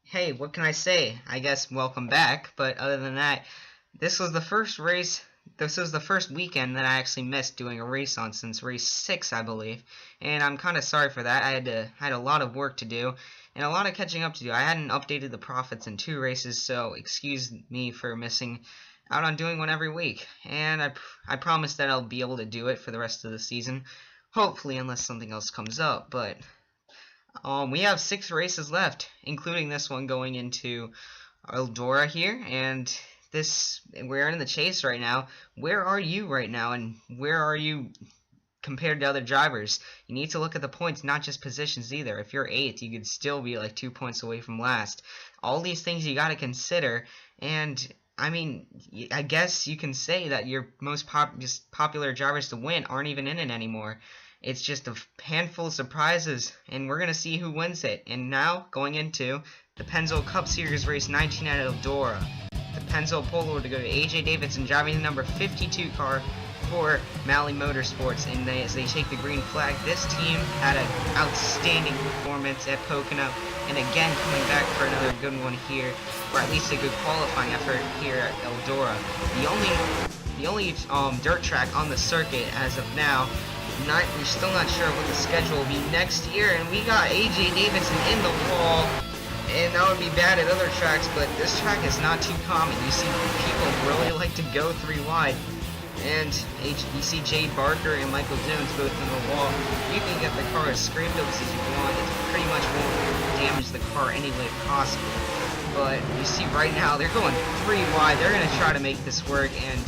Hey, what can I say? I guess welcome back, but other than that, this was the first race, this was the first weekend that I actually missed doing a race on since race 6, I believe, and I'm kind of sorry for that. I had a lot of work to do, and a lot of catching up to do. I hadn't updated the profits in 2 races, so excuse me for missing out on doing one every week, and I promise that I'll be able to do it for the rest of the season, hopefully, unless something else comes up, but we have 6 races left, including this one going into Eldora here, and we're in the chase right now. Where are you right now, and where are you compared to other drivers? You need to look at the points, not just positions either. If you're 8th, you could still be like 2 points away from last. All these things you got to consider, and I mean, I guess you can say that your most popular drivers to win aren't even in it anymore. It's just a handful of surprises, and we're going to see who wins it. And now, going into the Pennzoil Cup Series Race 19 at Eldora. The Pennzoil Polo to go to A.J. Davidson driving the number 52 car for Malley Motorsports. And as they take the green flag, this team had an outstanding performance at Pocono. And again, coming back for another good one here, or at least a good qualifying effort here at Eldora. The only dirt track on the circuit as of now. We're still not sure what the schedule will be next year, and we got A.J. Davidson in the wall, and that would be bad at other tracks, but this track is not too common. You see people really like to go 3 wide, and you see Jade Barker and Michael Jones both in the wall. You can get the car as scraped up as you want. It pretty much won't damage the car any way possible, but you see right now they're going 3 wide. They're going to try to make this work, and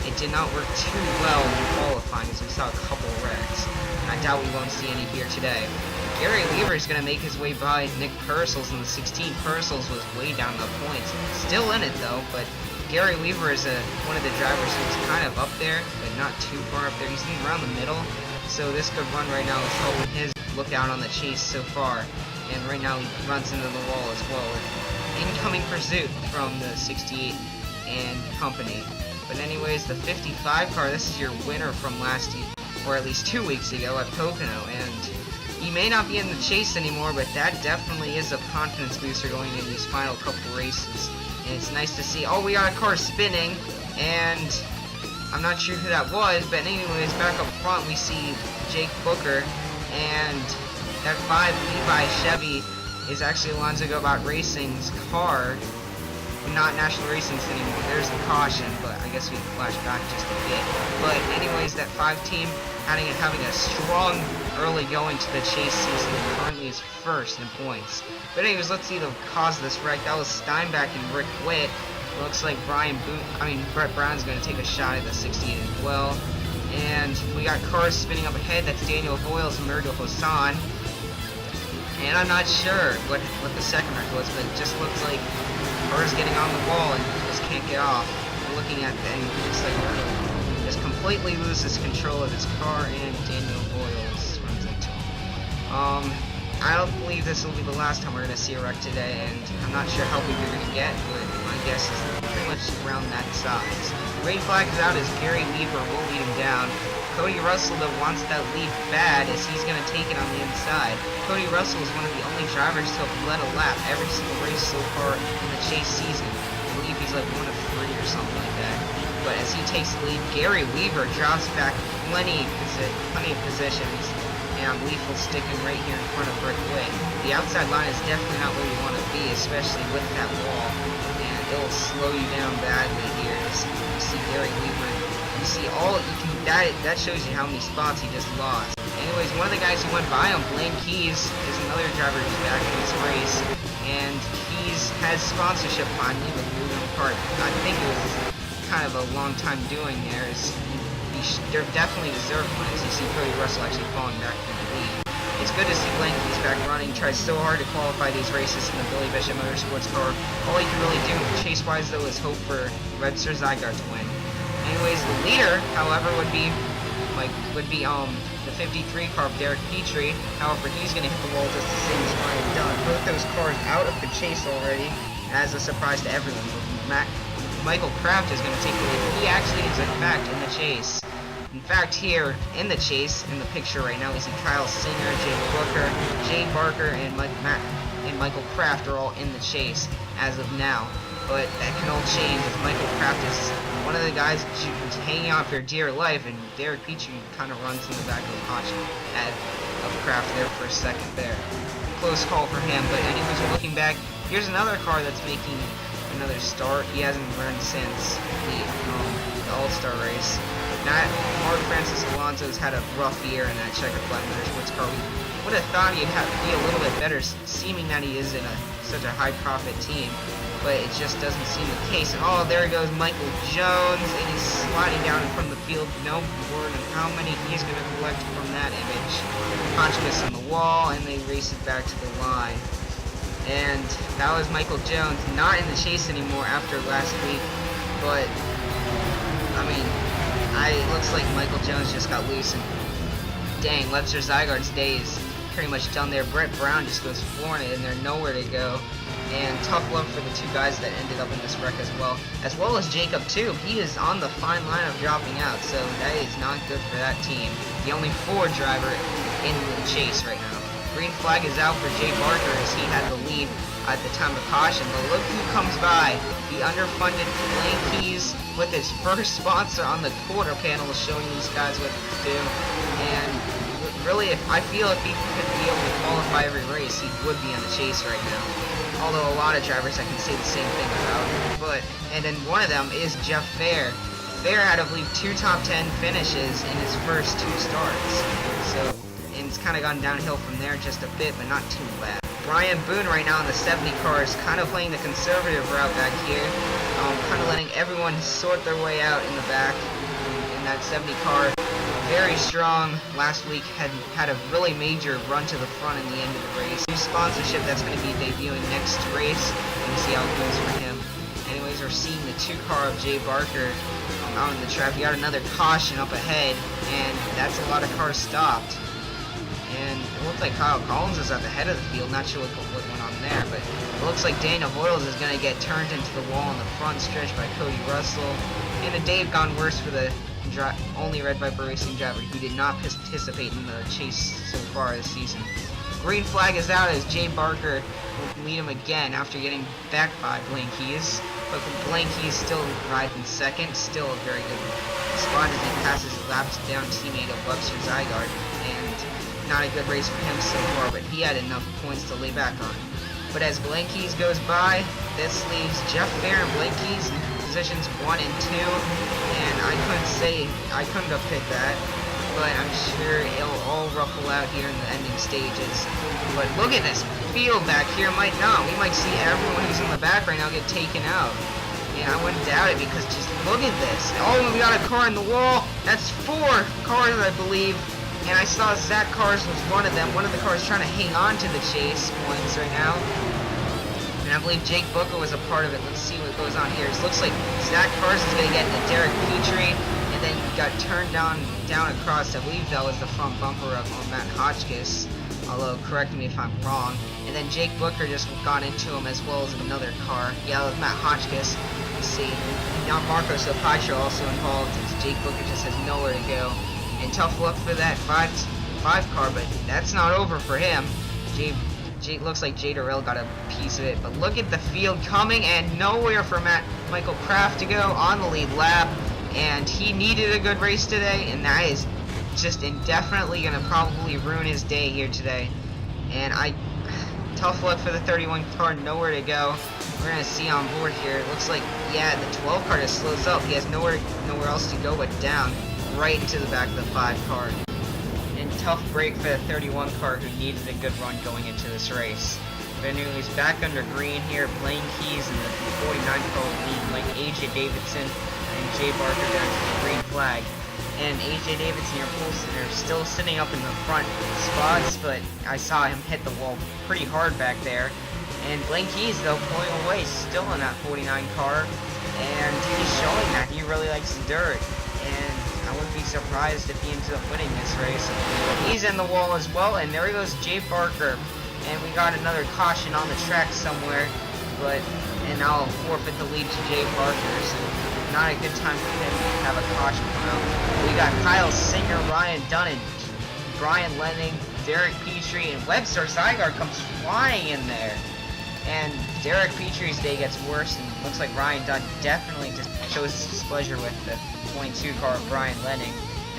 it did not work too well in qualifying, as we saw a couple of wrecks, and I doubt we won't see any here today. Gary Weaver is going to make his way by Nick Purcell's in the 16. Purcell's was way down the points. Still in it, though, but Gary Weaver is one of the drivers who's kind of up there, but not too far up there. He's around the middle, so this good run right now is helping his look out on the chase so far, and right now he runs into the wall as well. Incoming pursuit from the 68 and company. But anyways, the 55 car, this is your winner from last year, or at least 2 weeks ago at Pocono, and he may not be in the chase anymore, but that definitely is a confidence booster going into these final couple races. And it's nice to see, oh, we got a car spinning, and I'm not sure who that was, but anyways, back up front we see Jake Booker, and that 5 Levi Chevy is actually Alonzo Go About Racing's car. Not National Racing's anymore. There's the caution, but I guess we can flash back just a bit. But anyways, that 5 team having a strong early going to the chase season, and currently is first in points. But anyways, let's see the cause of this wreck. That was Steinbach and Rick Witt. It looks like Brett Brown's going to take a shot at the 68 as well. And we got cars spinning up ahead. That's Daniel Voiles and Murdo Hassan. And I'm not sure what the second wreck was, but it just looks like cars getting on the wall and just can't get off. We're looking at things, it looks like Murdo just completely loses control of his car, and Daniel Voiles runs into him. I don't believe this will be the last time we're going to see a wreck today, and I'm not sure how big we're going to get, but my guess is pretty much around that size. Green flag is out as Gary Weaver will lead him down. Cody Russell, though, wants that lead bad as he's going to take it on the inside. Cody Russell is one of the only drivers to have led a lap every single race so far in the chase season. I believe he's like 1 of 3 or something like that. But as he takes the lead, Gary Weaver drops back plenty of positions, and I believe he'll stick in right here in front of Rick Witt. The outside line is definitely not where you want to be, especially with that wall, and it'll slow you down badly here. You see Gary Weaver. You see that shows you how many spots he just lost. Anyways, one of the guys who went by him, Blaine Keys, is another driver who's back in this race, and Keys has sponsorship finally with William Park. I think it was kind of a long time doing there. He definitely deserved one, as you see Cody Russell actually falling back from the lead. It's good to see Blaine Keys back running. He tries so hard to qualify these races in the Billy Bishop Motorsports car. All he can really do, chase-wise though, is hope for Webster Zygarde to win. Anyways, the leader, however, would be the 53 car of Derek Petrie. However, he's going to hit the wall just the same as Ryan Dunn. Both those cars out of the chase already, as a surprise to everyone. Michael Kraft is going to take the lead. He actually is, in fact, in the chase. In fact, here in the chase, in the picture right now, we see Kyle Singer, Jay Booker, Jade Barker, and Michael Kraft are all in the chase as of now. But that can all change if Michael Kraft is one of the guys hanging on for dear life, and Derek Petrie kind of runs in the back of the punch of Kraft there for a second there. Close call for him, but anyways, we're looking back. Here's another car that's making another start. He hasn't run since the All-Star race. Mark Francis Alonso's had a rough year in that Checker Flag Motorsports car. We would have thought he'd be a little bit better, seeming that he is in such a high-profit team, but it just doesn't seem the case. And oh, there goes Michael Jones, and he's sliding down in front of the field. No word on how many he's going to collect from that image. Hotchkiss on the wall, and they race it back to the line. And that was Michael Jones, not in the chase anymore after last week, but I mean, it looks like Michael Jones just got loose, and dang, Webster Zygarde's day is pretty much done there. Brett Brown just goes flooring it, and they're nowhere to go. And tough luck for the two guys that ended up in this wreck as well as Jacob too. He is on the fine line of dropping out, so that is not good for that team. The only Ford driver in the chase right now. Green flag is out for Jay Barker as he had the lead at the time of caution, but look who comes by. The underfunded Blankies with his first sponsor on the quarter panel showing these guys what to do. And really, I feel if he could be able to qualify every race, he would be on the chase right now. Although a lot of drivers I can say the same thing about. And then one of them is Jeff Fair. Fair had, I believe, 2 top 10 finishes in his first 2 starts. So, and it's kind of gone downhill from there just a bit, but not too bad. Brian Boone right now in the 70 car is kind of playing the conservative route back here. Kind of letting everyone sort their way out in the back in that 70 car. Very strong. Last week had a really major run to the front in the end of the race. New sponsorship that's going to be debuting next race. We'll see how it goes for him. Anyways, we're seeing the 2 car of Jay Barker out in the track. We got another caution up ahead, and that's a lot of cars stopped. And it looks like Kyle Collins is at the head of the field. Not sure what went on there, but it looks like Daniel Hoyles is going to get turned into the wall in the front stretch by Cody Russell. And a day gone worse for the only Red Viper Racing driver who did not participate in the chase so far this season. Green flag is out as Jay Barker will lead him again after getting back by Blankies. But Blankies still riding second, still a very good spot as he passes laps down teammate of Webster Zygarde. And not a good race for him so far, but he had enough points to lay back on. But as Blankies goes by, this leaves Jeff Fair and Blankies in positions 1 and 2. And I couldn't have picked that, but I'm sure it'll all ruffle out here in the ending stages. But look at this field back here. We might see everyone who's in the back right now get taken out. And I wouldn't doubt it, because just look at this. Oh, we got a car in the wall. That's 4 cars, I believe. And I saw Zach Cars was one of them. One of the cars trying to hang on to the chase points right now. And I believe Jake Booker was a part of it. Let's see what goes on here. It looks like Zach Cars is going to get into Derek Petrie, and then got turned down across. I believe that was the front bumper of Matt Hotchkiss, although correct me if I'm wrong. And then Jake Booker just got into him as well as another car. Yeah, it was Matt Hotchkiss. Let's see. Now Marco Sopatro also involved, as Jake Booker just has nowhere to go. And tough luck for that 5 car, but that's not over for him. Looks like Jay Durrell got a piece of it, but look at the field coming, and nowhere for Michael Kraft to go on the lead lap, and he needed a good race today, and that is just indefinitely going to probably ruin his day here today. And tough luck for the 31 car, nowhere to go. We're going to see on board here. It looks like, yeah, the 12 car just slows up. He has nowhere else to go but down, right into the back of the 5 car. And tough break for the 31 car who needed a good run going into this race. But anyways, back under green here, Blankies and the 49 car lead like AJ Davidson and Jay Barker down to the green flag. And AJ Davidson and Poulsen are still sitting up in the front spots, but I saw him hit the wall pretty hard back there. And Blankies, though, pulling away still in that 49 car, and he's showing that he really likes the dirt. And I wouldn't be surprised if he ends up winning this race. He's in the wall as well, and there he goes, Jay Barker. And we got another caution on the track somewhere, and I'll forfeit the lead to Jay Barker, so not a good time for him to have a caution come out. We got Kyle Singer, Ryan Dunn, Brian Lenning, Derek Petrie, and Webster Zygarde comes flying in there. And Derek Petrie's day gets worse, and looks like Ryan Dunn definitely just shows his displeasure with the 22 car of Brian Lenning,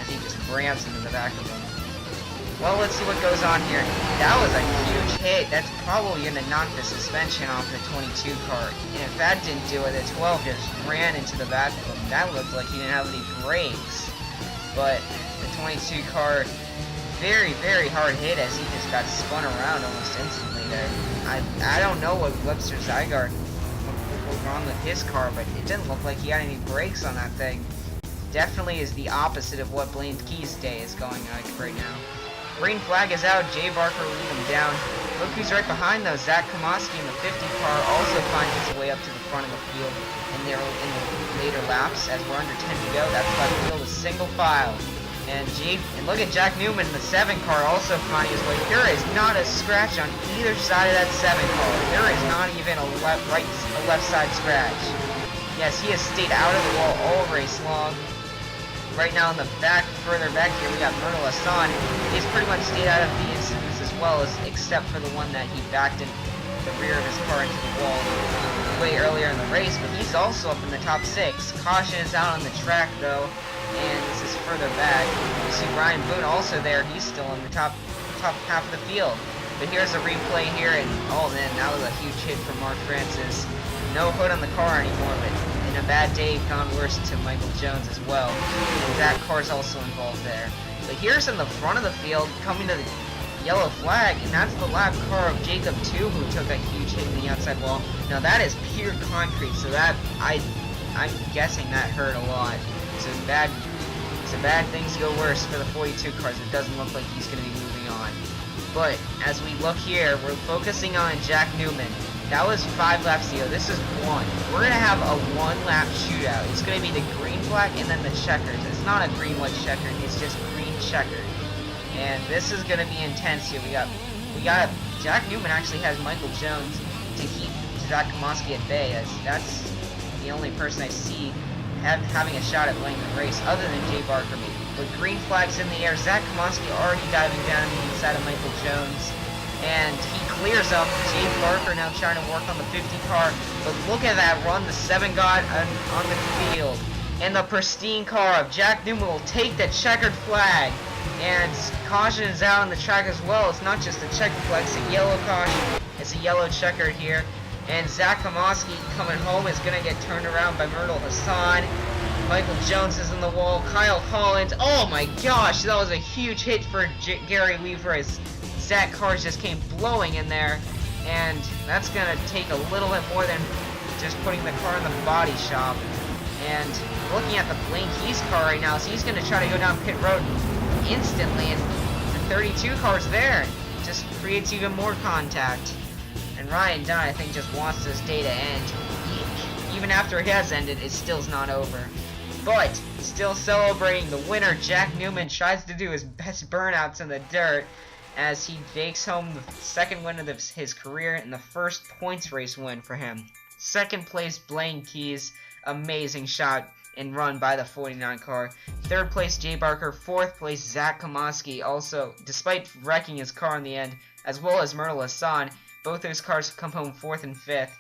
as he just rams into the back of him. Well, let's see what goes on here. That was a huge hit. That's probably going to knock the suspension off the 22 car. And if that didn't do it, the 12 just ran into the back of him. That looked like he didn't have any brakes. But the 22 car, very, very hard hit as he just got spun around almost instantly there. I don't know what Webster Zygarde was wrong with his car, but it didn't look like he had any brakes on that thing. Definitely is the opposite of what Blaine Key's day is going like right now. Green flag is out. Jay Barker leading him down. Look who's right behind though. Zach Komoski in the 50 car also finds his way up to the front of the field in the later laps as we're under 10 to go. That's why the field is single file. And look at Jack Newman in the 7 car also finding his way. There is not a scratch on either side of that 7 car. There is not even a left side scratch. Yes, he has stayed out of the wall all race long. Right now in the back, further back here, we got Myrtle Hassan. He's pretty much stayed out of the incidents as well, except for the one that he backed in the rear of his car into the wall way earlier in the race, but he's also up in the top 6. Caution is out on the track though, and this is further back. You see Ryan Boone also there. He's still in the top half of the field. But here's a replay here, and oh man, that was a huge hit from Mark Francis. No hood on the car anymore, but in a bad day, gone worse to Michael Jones as well. And that car's also involved there. But here's in the front of the field, coming to the yellow flag, and that's the lap car of Jacob 2 who took a huge hit in the outside wall. Now that is pure concrete, so that I'm guessing that hurt a lot. So bad things go worse for the 42 cars. It doesn't look like he's going to be moving on. But as we look here, we're focusing on Jack Newman. That was 5 laps ago. This is 1. We're going to have a 1-lap shootout. It's going to be the green flag and then the checkers. It's not a green-white checker. It's just green checkered. And this is going to be intense here. We got Jack Newman actually has Michael Jones to keep Zach Komoski at bay, as that's the only person I see having a shot at winning the race other than Jay Barker. But green flags in the air. Zach Komoski already diving down on the inside of Michael Jones. And he clears up. Jay Barker now trying to work on the 50 car. But look at that run the 7 got on the field. And the pristine car of Jack Newman will take the checkered flag. And caution is out on the track as well. It's not just a checkered flag, it's a yellow caution. It's a yellow checkered here. And Zach Komoski coming home is going to get turned around by Myrtle Hassan. Michael Jones is in the wall. Kyle Collins. Oh my gosh, that was a huge hit for Gary Weaver as Zach cars just came blowing in there. And that's going to take a little bit more than just putting the car in the body shop. And looking at the Blaine Keys car right now, so he's going to try to go down pit road instantly. And the 32 car's there. Just creates even more contact. And Ryan Dunn, I think, just wants this day to end. Even after it has ended, it still's not over. But, still celebrating the winner, Jack Newman tries to do his best burnouts in the dirt as he takes home the second win of his career and the first points race win for him. Second place, Blaine Keys, amazing shot and run by the 49 car. Third place, Jay Barker. Fourth place, Zach Komoski, also, despite wrecking his car in the end, as well as Myrtle Hassan. Both those cars come home 4th and 5th.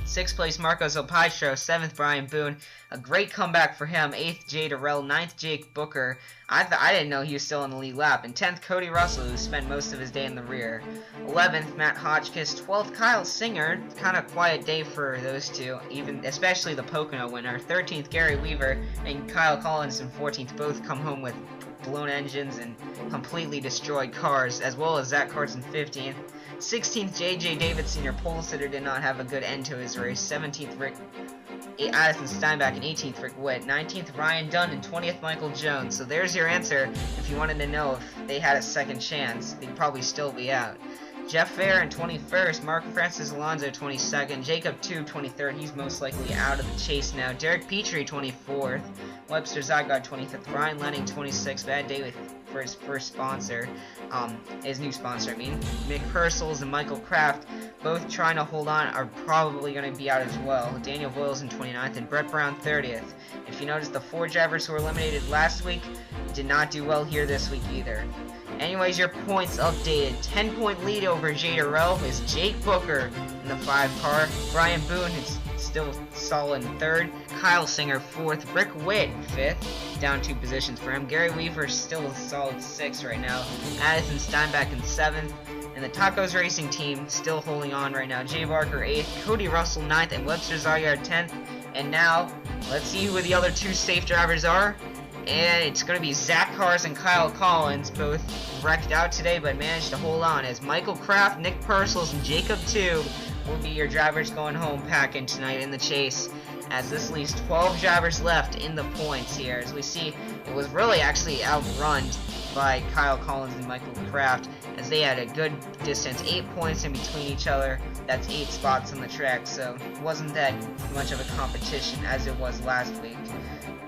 6th place, Marco Zopastro. 7th, Brian Boone. A great comeback for him. 8th, Jay Durrell. 9th, Jake Booker. I didn't know he was still in the lead lap. And 10th, Cody Russell, who spent most of his day in the rear. 11th, Matt Hotchkiss. 12th, Kyle Singer. Kind of quiet day for those two, especially the Pocono winner. 13th, Gary Weaver. And Kyle Collins in 14th both come home with blown engines and completely destroyed cars, as well as Zach Carson 15th. 16th, J.J. Davidson, your pole sitter, did not have a good end to his race. 17th, Addison Steinbach, and 18th, Rick Witt. 19th, Ryan Dunn, and 20th, Michael Jones. So there's your answer if you wanted to know if they had a second chance. They'd probably still be out. Jeff Fair in 21st, Mark Francis Alonso 22nd, Jacob 2 23rd, he's most likely out of the chase now. Derek Petrie 24th, Webster Zygarde 25th, Ryan Lenning 26th, bad day for his first sponsor, his new sponsor, Mick Purcell's and Michael Kraft, both trying to hold on, are probably going to be out as well. Daniel Voiles in 29th and Brett Brown 30th. If you notice, the 4 drivers who were eliminated last week did not do well here this week either. Anyways, your points updated. 10-point lead over Jada Rowe is Jake Booker in the 5 car. Brian Boone is still solid in 3rd. Kyle Singer 4th. Rick Witt 5th. Down 2 positions for him. Gary Weaver still a solid 6th right now. Addison Steinbeck in 7th. And the Tacos Racing team still holding on right now. Jay Barker 8th. Cody Russell 9th. And Webster Zaryard 10th. And now, let's see who the other 2 safe drivers are. And it's going to be Zach Cars and Kyle Collins, both wrecked out today but managed to hold on, as Michael Kraft, Nick Purcell, and Jacob Tube will be your drivers going home packing tonight in the chase, as this leaves 12 drivers left in the points here. As we see, it was really actually outrun by Kyle Collins and Michael Kraft, as they had a good distance, 8 points in between each other. That's 8 spots on the track, so it wasn't that much of a competition as it was last week.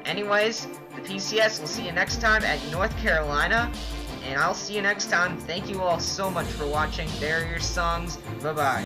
Anyways, the PCS, we'll see you next time at North Carolina, and I'll see you next time. Thank you all so much for watching. There are your songs. Bye-bye.